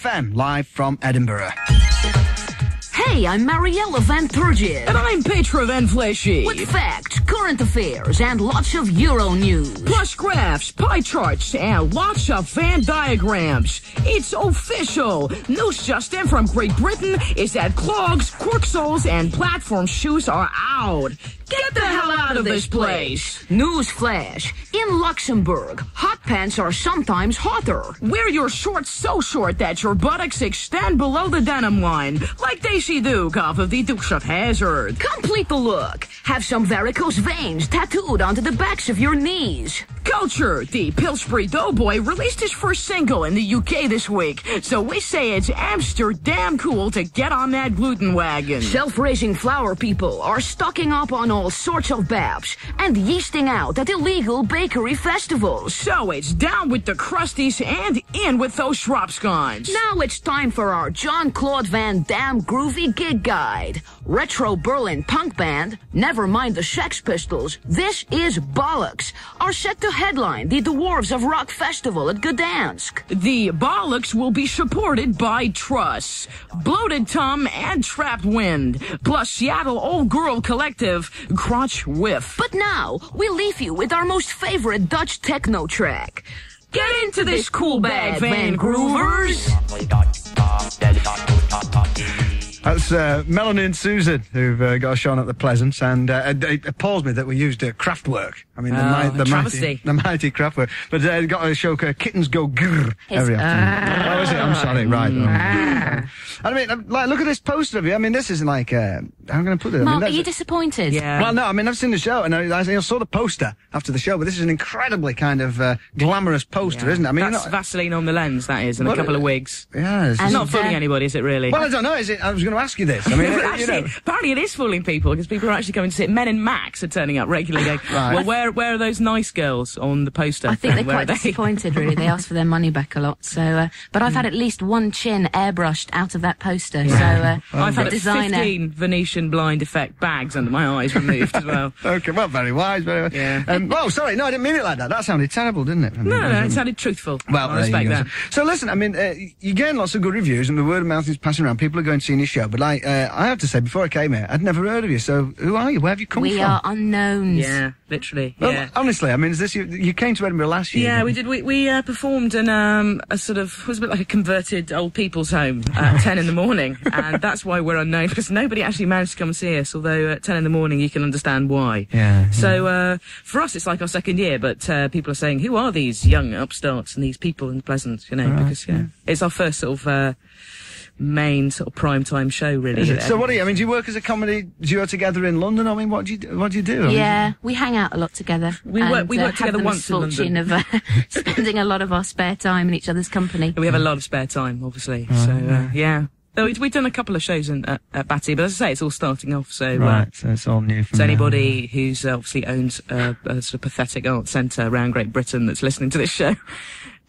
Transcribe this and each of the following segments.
FM, live from Edinburgh. Hey, I'm Mariella Van Turgid. And I'm Petra Van Fleshy. With facts, current affairs, and lots of Euro news. Plus graphs, pie charts, and lots of Venn diagrams. It's official. News just in from Great Britain is that clogs, cork soles, and platform shoes are out. Get the hell out of this place. News flash. In Luxembourg, hot pants are sometimes hotter. Wear your shorts so short that your buttocks extend below the denim line, like Daisy Duke off of the Dukes of Hazzard. Complete the look. Have some varicose veins tattooed onto the backs of your knees. Culture. The Pillsbury Doughboy released his first single in the UK this week, so we say it's Amsterdam cool to get on that gluten wagon. Self-raising flour people are stocking up on all sorts of babs and yeasting out at illegal bakery festivals. So it's down with the crusties and in with those Schropscons. Now it's time for our Jean-Claude Van Damme groovy gig guide. Retro Berlin punk band, never mind the Sex Pistols, This Is Bollocks, are set to headline the Dwarves of Rock Festival at Gdansk. The Bollocks will be supported by Truss, Bloated Tom, and Trapped Wind, plus Seattle Old Girl Collective, Crotch Whiff. But now, we leave you with our most favorite Dutch techno track. Get into this cool bag, Van Groovers! That's Melanie and Susan, who've got a show on at the Pleasance, and it appalls me that we used Kraftwerk. I mean, the mighty Kraftwerk. But they got a show called Kittens Go Grrr every afternoon. Oh, is it? I'm sorry, right. I mean, like, look at this poster of you. I mean, this is like, how am I going to put it? Mark, are you disappointed? Yeah. Well, no, I mean, I've seen the show, and I saw the poster after the show, but this is an incredibly kind of glamorous poster, isn't it? I mean, that's Vaseline on the lens, that is, and a couple of wigs. Yeah. It's not fooling anybody, is it, really? Well, I don't know, is it? I was going to ask you this. I mean, actually, apparently it is fooling people, because people are actually coming to see it. Men in Max are turning up regularly going, well, where are those nice girls on the poster? I think they're quite disappointed, really. They ask for their money back a lot. So, but I've had at least one chin airbrushed out of that poster. Yeah. So, I've had designer 15 Venetian blind effect bags under my eyes removed as well. Okay, well, very wise, very wise. Yeah. Oh, sorry, no, I didn't mean it like that. That sounded terrible, didn't it? I mean, no, it sounded truthful. Well, I respect that. So listen, I mean, you're getting lots of good reviews, and the word of mouth is passing around. People are going to see your show, but like, I have to say, before I came here, I'd never heard of you. So, who are you? Where have you come from? We are unknowns. Yeah, literally. Well, yeah. Honestly, I mean, is this you came to Edinburgh last year? Yeah, we did. We performed in a sort of, it was a bit like a converted old people's home at 10 in the morning, and that's why we're unknown, because nobody actually managed to come and see us. Although at 10 in the morning, you can understand why. Yeah. So for us, it's like our second year, but people are saying, who are these young upstarts and these people in Pleasance? You know, because it's our first sort of main sort of prime time show, really. So what do you? I mean, do you work as a comedy duo together in London? I mean, what do you do? Yeah, we hang out a lot together. We work together once in London. Of spending a lot of our spare time in each other's company. We have a lot of spare time, obviously. So yeah. So we've done a couple of shows at Batty, but as I say, it's all starting off. So so it's all new. So anybody who's obviously owns a sort of pathetic art centre around Great Britain that's listening to this show,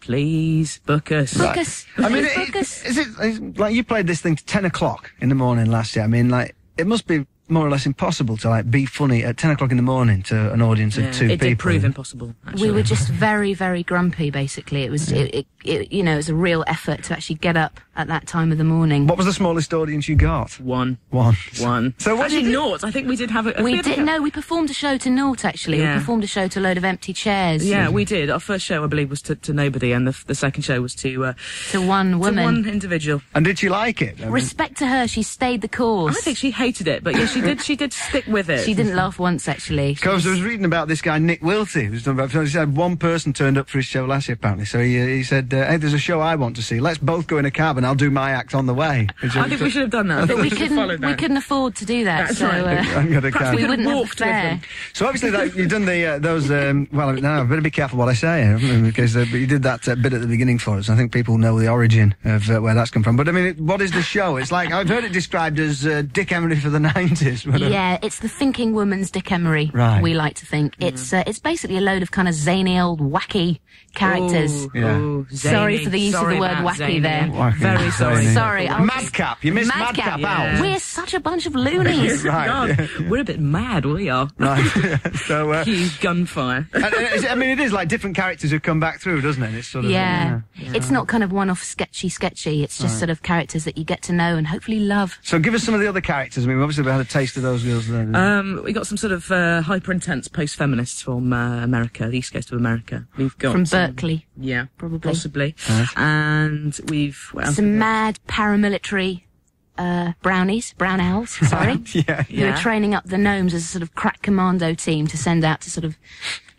please book us. Book us. I mean, us. Is it like you played this thing to 10 o'clock in the morning last year? I mean, like, it must be more or less impossible to like be funny at 10 o'clock in the morning to an audience of two people. It did prove impossible, actually. We were just very, very grumpy, basically. It was, it you know, it was a real effort to actually get up at that time of the morning. What was the smallest audience you got? One. So what actually, naught. I think we did have a... We performed a show to naught, actually. Yeah. We performed a show to a load of empty chairs. Yeah, we did. Our first show, I believe, was to nobody, and the second show was to one woman. To one individual. And did she like it? I mean, respect to her, she stayed the course. I think she hated it, but yeah, she did stick with it. She didn't laugh once, actually. Because I was reading about this guy, Nick Wilty, who's done about... He said one person turned up for his show last year, apparently. So he said, hey, there's a show I want to see. Let's both go in a cab and I'll do my act on the way. I think we should have done that. But we couldn't afford to do that. That's so, right. We wouldn't have fare. So obviously you've done those, well, no, I better be careful what I say, because but you did that bit at the beginning for us. I think people know the origin of where that's come from. But I mean, what is the show? It's like, I've heard it described as Dick Emery for the 90s. Yeah, it's the thinking woman's Dick Emery, we like to think. It's basically a load of kind of zany old wacky characters. Ooh, sorry for the use of the word wacky there. Very sorry. Sorry. Madcap. You missed Madcap out. We're such a bunch of loonies. Right. God, we're a bit mad, we are. Right. So, Cue gunfire. I mean, it is like different characters who come back through, doesn't it? It's sort of... Yeah. It's not kind of one-off sketchy. It's just sort of characters that you get to know and hopefully love. So give us some of the other characters. I mean, obviously we had a taste of those girls then. We got some sort of hyper-intense post-feminists from America, the east coast of America. We've got From Berkeley. Yeah, probably. Possibly. And we've... Some mad paramilitary... brown owls, sorry. Who are training up the gnomes as a sort of crack commando team to send out to sort of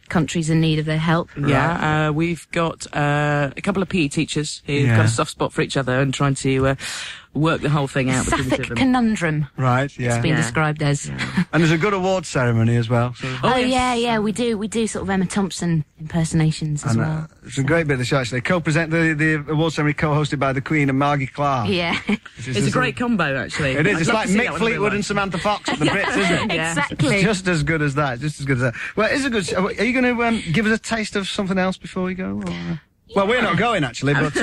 countries in need of their help. Yeah, we've got a couple of PE teachers who've got a soft spot for each other and trying to work the whole thing out. Sapphic conundrum. Right, yeah. It's been described as. Yeah. And there's a good award ceremony as well. So. Yeah, we do sort of Emma Thompson impersonations as well. It's a great bit of the show, actually. Co-present the award ceremony co-hosted by the Queen and Margie Clark. Yeah. It's a great combo, actually. It is. It's like Mick Fleetwood and Samantha Fox at the Brits, isn't it? Exactly. It's just as good as that. Well, it's a good show. Are you going to give us a taste of something else before we go? Or? Well, we're not going, actually, but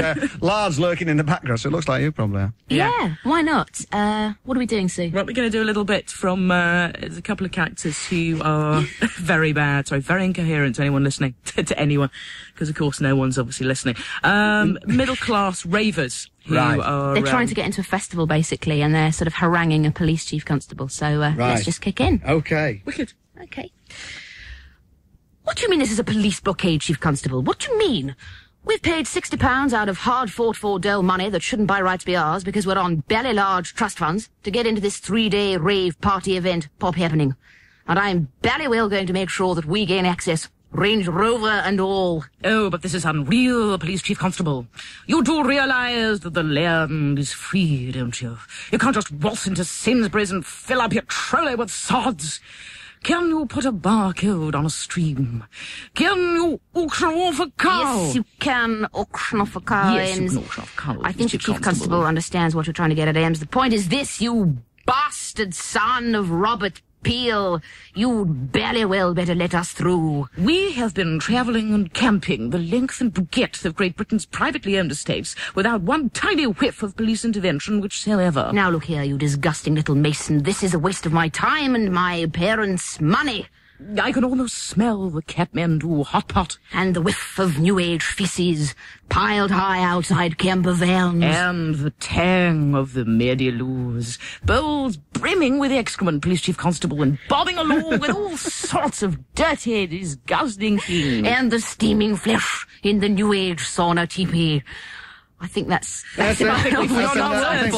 Lard's lurking in the background, so it looks like you probably are. Yeah, why not? What are we doing, Sue? Well, we're going to do a little bit from there's a couple of characters who are very incoherent to anyone listening, to anyone, because, of course, no one's obviously listening. Middle-class ravers who are... They're trying to get into a festival, basically, and they're sort of haranguing a police chief constable, so let's just kick in. OK. Wicked. OK. What do you mean this is a police blockade, Chief Constable? What do you mean? We've paid £60 out of hard-fought-for Dole money that shouldn't by rights be ours because we're on belly large trust funds to get into this 3-day rave party event pop happening. And I'm belly well going to make sure that we gain access, Range Rover and all. Oh, but this is unreal, Police Chief Constable. You do realise that the land is free, don't you? You can't just waltz into Sainsbury's and fill up your trolley with sods. Can you put a barcode on a stream? Can you auction off a cow? Yes, you can auction off a cow. Yes, you can auction off a cow. I think the Chief Constable understands what you're trying to get at, Ames. The point is this, you bastard son of Robert Peel. You'd barely well better let us through. We have been travelling and camping the length and breadth of Great Britain's privately owned estates without one tiny whiff of police intervention whatsoever. Now look here, you disgusting little mason. This is a waste of my time and my parents' money. I can almost smell the Catmen do hot pot. And the whiff of New Age feces piled high outside Campervans. And the tang of the Medialus. Bowls brimming with excrement, Police Chief Constable, and bobbing along with all sorts of dirty, disgusting things. And the steaming flesh in the New Age sauna teepee. I think that's I think we've got our words.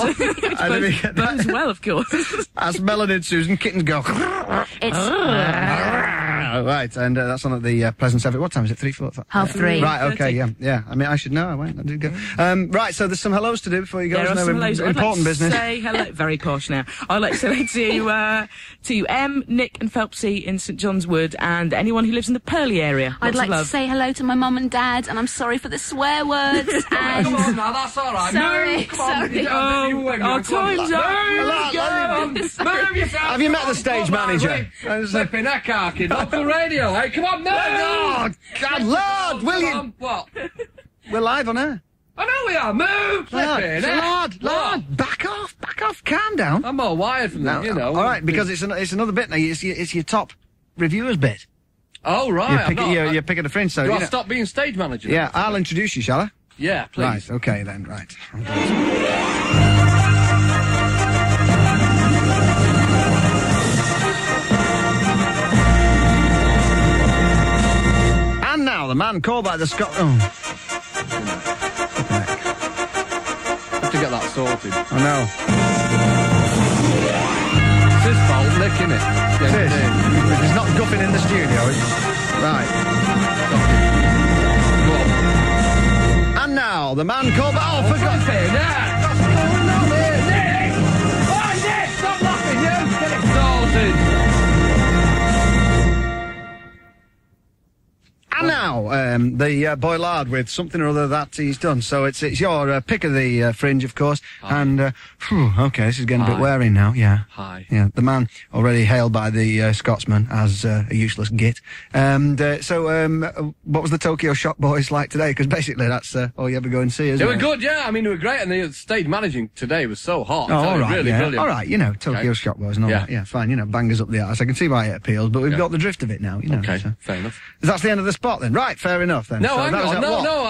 Both well, of course. As Melanie Susan, kittens go. It's right, and that's on at the Pleasant Seven. What time is it? 3:45? 3:30. Right, okay, yeah. I mean, I should know. I went. I did go. Right, so there's some hellos to do before you go. There are some hellos. Important business. Say hello. Very posh now. I'd like to say to M, Nick, and Phelpsy in St John's Wood, and anyone who lives in the Pearly area. I'd like to say hello to my mum and dad, and I'm sorry for the swear words. And come on now, that's all right. Sorry. Our time's up. Move yourself. Have you met the stage manager? Flipping that car, kid. Local radio, hey? Come on, move! Oh, God, Lord, will you? What? We're live on air. I know we are. Move! Flipping, Lord, back off, calm down. I'm more wired from that, you know. All right, because it's another bit now. It's your top reviewers bit. Oh, right. You're picking the fringe, so... Do I stop being stage manager? Yeah, I'll introduce you, shall I? Yeah, please. Right, okay then, right. And now, the man called by the Scot... Oh. Have to get that sorted. I know. It's his fault, Nick, isn't it? It is. He's not guffing in the studio. Right. Go on. And now, the man called by... Oh, for God's sake! What's going on here? Nick! Oh, Nick! Stop laughing, you! Get it sorted! And now, now, the Boy-Lard with something or other that he's done. So it's your pick of the Fringe, of course. Hi. And, okay, this is getting a bit wearing now, yeah. Hi. Yeah, the man already hailed by the Scotsman as a useless git. So, what was the Tokyo Shock Boys like today? Because basically that's all you ever go and see, isn't it? They were good, yeah. I mean, they were great, and the stage managing today was so hot. Oh, all right, really brilliant. All right, you know, Tokyo Shock Boys and all that. Yeah, fine, you know, bangers up the arse. I can see why it appeals, but we've got the drift of it now, you know. Okay, so. fair enough. That's the end of the spot then. Right, fair enough then. No,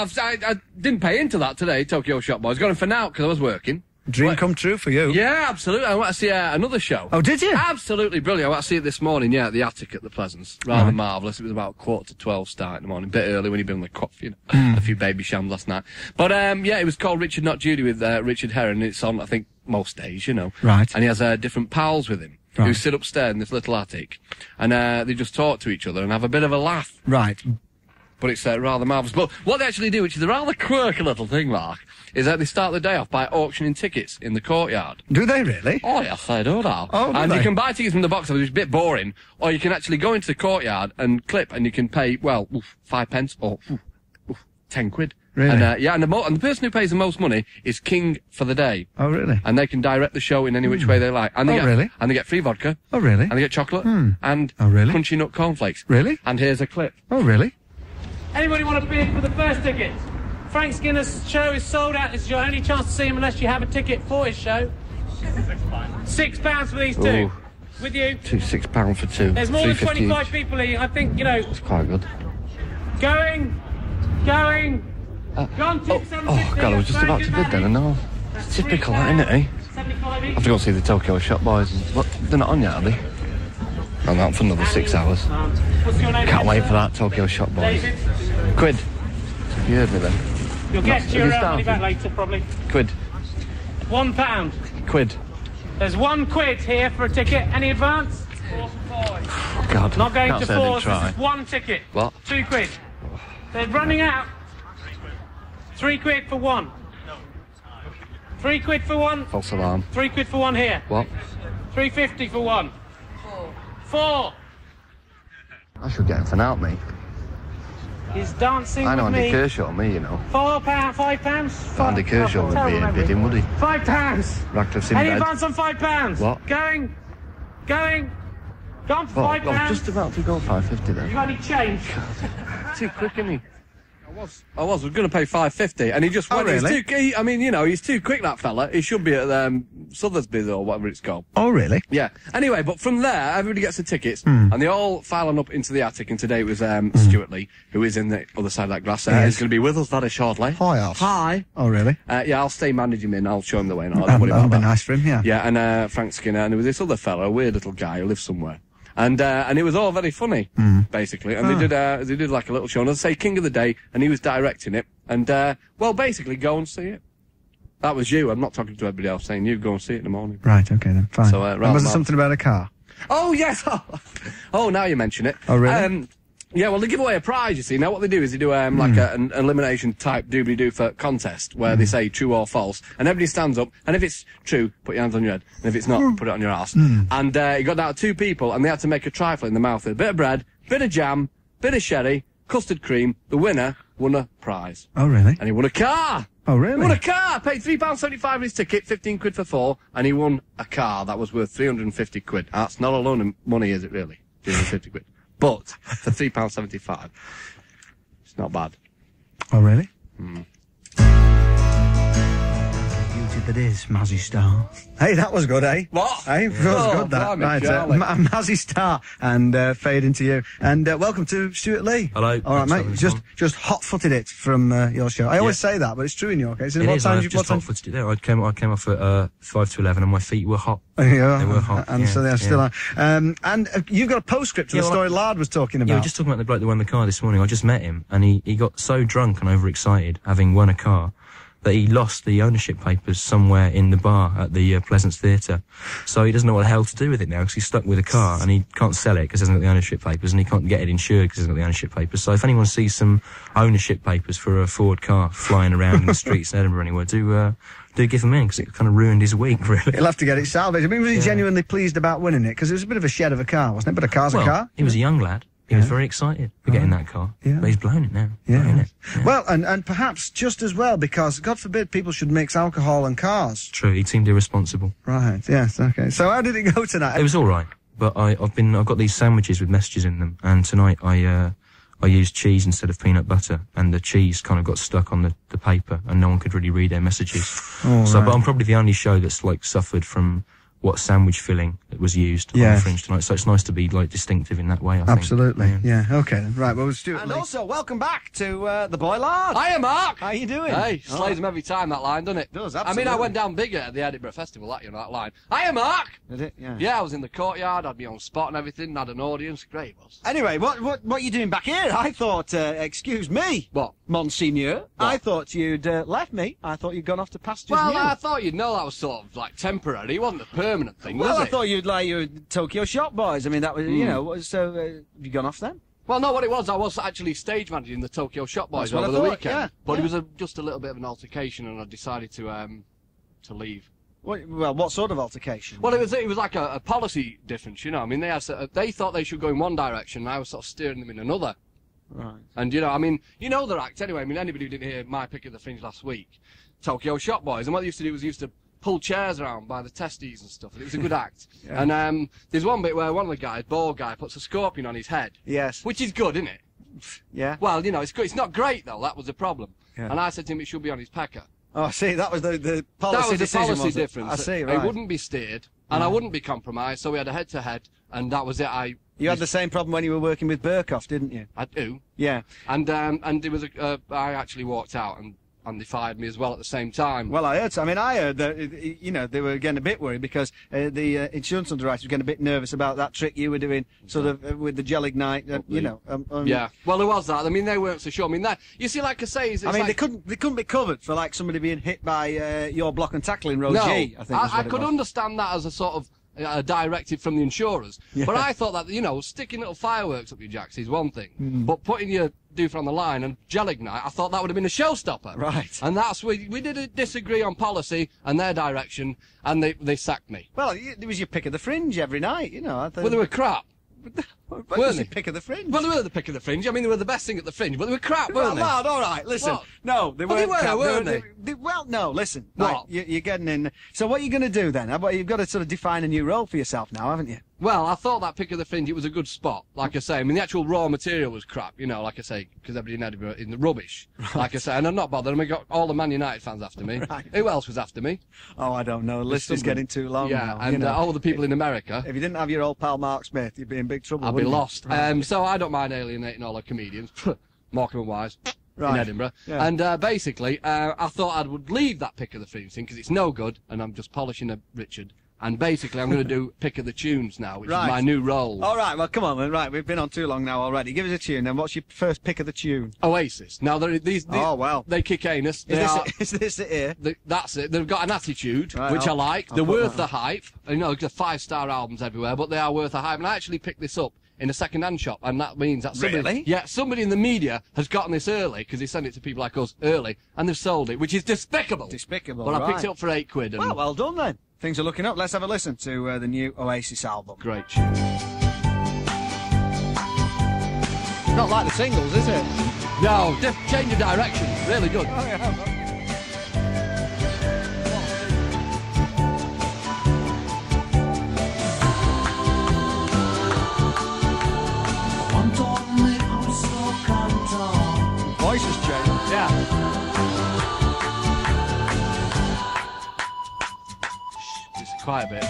so I didn't pay into that today, Tokyo Shock Boys. Got him for now because I was working. Dream come true for you. Yeah, absolutely. I went to see another show. Oh, did you? Absolutely brilliant. I went to see it this morning, at the Attic at the Pleasance. Rather marvellous. It was about 11:45 start in the morning. A bit early when you'd been on the coffee, a few baby shams last night. But, it was called Richard Not Judy with Richard Herron. It's on, I think, most days, you know. Right. And he has different pals with him. Right. Who sit upstairs in this little attic. And they just talk to each other and have a bit of a laugh. Right. But it's rather marvellous. But what they actually do, which is a rather quirky little thing, Mark, is that they start the day off by auctioning tickets in the courtyard. Do they really? Oh, yes, they do now. Oh, and you can buy tickets from the box office, which is a bit boring, or you can actually go into the courtyard and clip, and you can pay, 5 pence or 10 quid. Really? And, and the person who pays the most money is king for the day. Oh, really? And they can direct the show in any which way they like. And they really? And they get free vodka. Oh, really? And they get chocolate. And really? crunchy nut cornflakes. Really? And here's a clip. Oh, really? Anybody want to bid for the first ticket? Frank Skinner's show is sold out. This is your only chance to see him unless you have a ticket for his show. £6 for these two. Ooh. With you. £6 for two. There's more than 25 people here. I think, you know... It's quite good. Going. Gone, God, I was just about to bid then, and no. It's typical, isn't it, eh? I have to go see the Tokyo Shock Boys. What, they're not on yet, are they? I'm out for another 6 hours. What's your name? Can't wait for that Tokyo Shock Boys. David. Quid. You heard me then. You'll get your money back later, probably. Quid. £1. Quid. There's £1 here for a ticket. Any advance? Oh, God. Not going to fours. Try. This is 1 ticket. What? £2. They're running out. £3 for one. £3 for one. False alarm. £3 for one here. What? £3.50 for one. £4. I should get him for now, mate. He's dancing I know with Andy me. Kershaw, me, you know. £4, £5. Andy Kershaw would be a bidding, would he? £5. Radcliffe's in Any bed. advance on £5? What? Going. Gone for £5. I was just about to go 550 then. You got any change? Too quick, isn't he? I was going to pay £5.50, and he just went. Really? He's too quick, that fella. He should be at Sotheby's or whatever it's called. Oh, really? Yeah. Anyway, but from there, everybody gets the tickets, and they all file on up into the attic. And today it was Stewart Lee, who is in the other side of that glass. He's going to be with us very shortly. Hi. Oh, really? Yeah, I'll stay managing him. I'll show him the way. And That'll be nice for him. Yeah. Yeah, and Frank Skinner, and there was this other fella, a weird little guy who lives somewhere. And it was all very funny, basically. And they did like a little show. And I'd say King of the Day, and he was directing it. And, basically, go and see it. That was you. I'm not talking to everybody else, saying you go and see it in the morning. Right, okay then, fine. So, and was there something about a car? Oh, yes! Oh, now you mention it. Oh, really? Yeah, well, they give away a prize, you see. Now, what they do is they do, like an elimination type doobly-doo for contest, where they say true or false, and everybody stands up, and if it's true, put your hands on your head, and if it's not, put it on your arse. And, you got down to 2 people, and they had to make a trifle in the mouth with a bit of bread, bit of jam, bit of sherry, custard cream. The winner won a prize. Oh, really? And he won a car! Oh, really? He won a car! Paid £3.75 for his ticket, 15 quid for 4, and he won a car that was worth 350 quid. That's not a loan of money, is it, really? 350 quid. But, for £3.75, it's not bad. Oh, really? Beauty that is Mazzy Star. Hey, that was good, eh? What? Hey, that was good, that. Right, Mazzy Star and Fade Into You. And welcome to Stewart Lee. Hello. All right, mate. Just hot-footed it from your show. I always say that, but it's true in your case. It is. I've just hot-footed it there. I came off at 5 to 11, and my feet were hot. Yeah, they were hot. And so they still are. And you've got a postscript to the story Lard was talking about. Yeah, we were just talking about the bloke that won the car this morning. I just met him, and he got so drunk and overexcited, having won a car, that he lost the ownership papers somewhere in the bar at the Pleasance Theatre. So he doesn't know what the hell to do with it now, because he's stuck with a car, and he can't sell it because he hasn't got the ownership papers, and he can't get it insured because he hasn't got the ownership papers. So if anyone sees some ownership papers for a Ford car flying around in the streets in Edinburgh anywhere, do give him in, because it kind of ruined his week, really. He'll have to get it salvaged. I mean, was he genuinely pleased about winning it? Because it was a bit of a shed of a car, wasn't it? But a car's a car. He was a young lad. He was very excited for getting that car. Yeah. But he's blown it now. Yeah. Well, and perhaps just as well, because, God forbid, people should mix alcohol and cars. True, he seemed irresponsible. Right, yes, okay. So how did it go tonight? It was all right, but I've got these sandwiches with messages in them, and tonight I used cheese instead of peanut butter, and the cheese kind of got stuck on the paper, and no one could really read their messages. But I'm probably the only show that's, like, suffered from what sandwich filling was used on the Fringe tonight, so it's nice to be, like, distinctive in that way, I think. Absolutely, yeah. Okay, then. Right, well, Stewart Lee. And also, welcome back to the Boy-Lard. Hiya, Mark! How you doing? Hey, slays them every time, that line, doesn't it? It does, absolutely. I mean, I went down bigger at the Edinburgh Festival, that line. Hiya, Mark! Did it? Yeah. Yeah, I was in the courtyard, had my own spot and everything, had an audience. Great it was. Anyway, what are you doing back here? I thought, excuse me. What? Monsignor. What? I thought you'd left me. I thought you'd gone off to pastures new. I thought you'd know that was sort of, like, temporary. It wasn't a permanent thing, was it? I thought you'd like your Tokyo Shop Boys. I mean, that was, you know, so have you gone off then? Well, no, what it was, I was actually stage managing the Tokyo Shop Boys over the weekend. Yeah, but it was just a little bit of an altercation, and I decided to leave. What sort of altercation? Well, it was like a policy difference, you know. I mean, they thought they should go in one direction, and I was sort of steering them in another. Right. And, you know, I mean, you know their act anyway. I mean, anybody who didn't hear my pick of the Fringe last week, Tokyo Shop Boys, and what they used to do was used to pull chairs around by the testes and stuff, and it was a good act. Yeah. And there's one bit where one of the guys, bald guy, puts a scorpion on his head. Yes. Which is good, isn't it? Yeah. Well, you know, it's good. It's not great, though. That was the problem. Yeah. And I said to him it should be on his pecker. Oh, see, that was the policy That was the decision, policy was it? difference. I see, right. It wouldn't be steered, and I wouldn't be compromised, so we had a head-to-head, and that was it. You had the same problem when you were working with Burkhoff, didn't you? I do. Yeah. And there was I actually walked out, and they fired me as well at the same time. Well, I heard that, you know, they were getting a bit worried because the insurance underwriters were getting a bit nervous about that trick you were doing, sort of, with the Gelignite, you know. Yeah. Well, there was that. I mean, they weren't so sure. I mean, that, you see, like I say, it's like, they couldn't be covered for, like, somebody being hit by your block and tackling row G, I think. I could understand that as a sort of directive from the insurers. Yeah. But I thought that, you know, sticking little fireworks up your jacks is one thing, but putting your doof on the line and Gelignite, I thought that would have been a showstopper. Right. And that's we did disagree on policy and their direction, and they sacked me. Well, it was your pick of the Fringe every night, you know. Well, they were crap. Weren't they? Pick of the Fringe? Well, they were the pick of the Fringe. I mean, they were the best thing at the Fringe, but they were crap, weren't they? Well, all right, listen. What? No, they weren't crap, weren't they? Well, no, listen. What? Right, you're getting in. So what are you going to do then? You've got to sort of define a new role for yourself now, haven't you? Well, I thought that pick of the Fringe, it was a good spot. Like I say, I mean, the actual raw material was crap, you know, like I say, because everybody in Edinburgh in the rubbish. Right. Like I say, and I'm not bothered. I mean, got all the Man United fans after me. Right. Who else was after me? Oh, I don't know. The list is getting too long now. And you know. all the people in America. If you didn't have your old pal Mark Smith, you'd be in big trouble. I'd be lost. Right. So I don't mind alienating all the comedians, Mark and Wise, right. in Edinburgh. Yeah. And basically, I thought I would leave that pick of the Fringe thing because it's no good, and I'm just polishing a Richard. And basically, I'm going to do pick of the tunes now, which is my new role. All right, well, come on, then. Right, we've been on too long now already. Give us a tune, then. What's your first pick of the tune? Oasis. Now, these oh, well. They kick anus. Is this it here? That's it. They've got an attitude, right, which I like. I'll They're worth the hype. You know, they're 5-star albums everywhere, but they are worth the hype. And I actually picked this up in a second-hand shop, and that means that somebody in the media has gotten this early, because they send it to people like us early, and they've sold it, which is despicable. Despicable, But I picked it up for £8. And well done, then. Things are looking up. Let's have a listen to the new Oasis album. Great tune. Not like the singles, is it? No, change of direction. Really good. Oh, yeah. Voice has changed. Yeah. Quite a bit.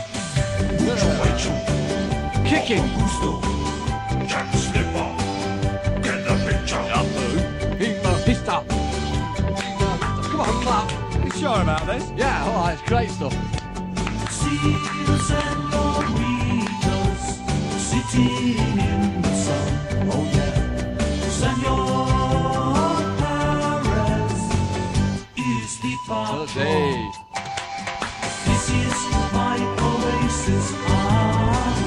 Kicking. Come on, clap. You sure about this? Yeah, all right, it's great stuff. Sitting in the sun, oh yeah. Senor Perez is the father. This is my Oasis.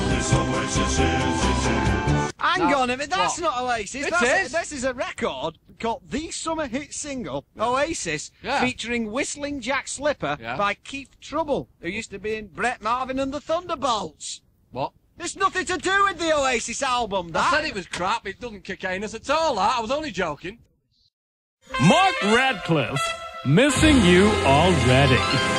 This Oasis is. Hang on a minute, that's not Oasis. It is. This is a record called The Summer Hit Single, Oasis, featuring Whistling Jack Slipper by Keith Trouble, who used to be in Brett Marvin and the Thunderbolts. What? It's nothing to do with the Oasis album, that. I said it was crap. It doesn't kick anus at all, that. I was only joking. Mark Radcliffe, missing you already.